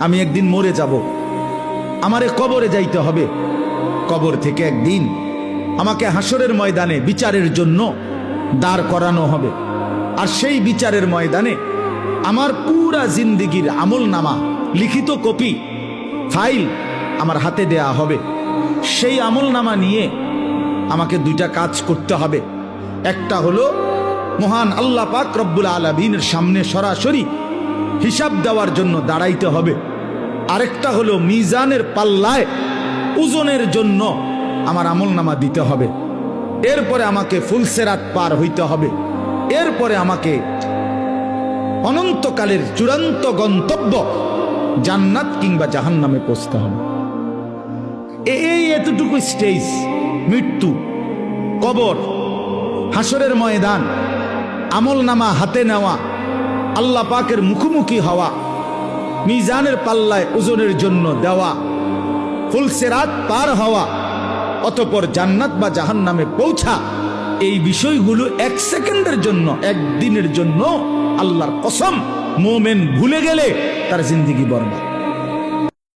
আমি একদিন মরে যাব, আমারে কবরে যাইতে হবে। কবর থেকে একদিন আমাকে হাসরের ময়দানে বিচারের জন্য দাঁড় করানো হবে। আর সেই বিচারের ময়দানে আমার পুরা জিন্দেগির আমল নামা, লিখিত কপি, ফাইল আমার হাতে দেয়া হবে। সেই আমল নামা নিয়ে আমাকে দুইটা কাজ করতে হবে। একটা হলো মহান আল্লাহ পাক রব্বুল আলামিনের সামনে সরাসরি হিসাব দেওয়ার জন্য দাঁড়াইতে হবে। আরেকটা হলো মিজানের পাল্লায় ওজনের জন্য আমার আমল নামা দিতে হবে। এরপরে আমাকে ফুলসেরাত পার হইতে হবে। এরপরে আমাকে অনন্তকালের চূড়ান্ত গন্তব্য জান্নাত কিংবা জাহান্নামে পৌঁছতে হবে। এই এতটুকু স্টেজ, মৃত্যু, কবর, হাসরের ময়দান, আমল নামা হাতে নেওয়া, আল্লাহ পাকের মুখোমুখি হওয়া, মিজানের পাল্লায় ওজনের জন্য দেওয়া, ফুলসেরাত পার হওয়া, অতঃপর জান্নাত বা জাহান্নামে পৌঁছা, এই বিষয়গুলো এক সেকেন্ডের জন্য, একদিনের জন্য আল্লাহর কসম মোমেন ভুলে গেলে তার জিন্দেগি বরবাদ।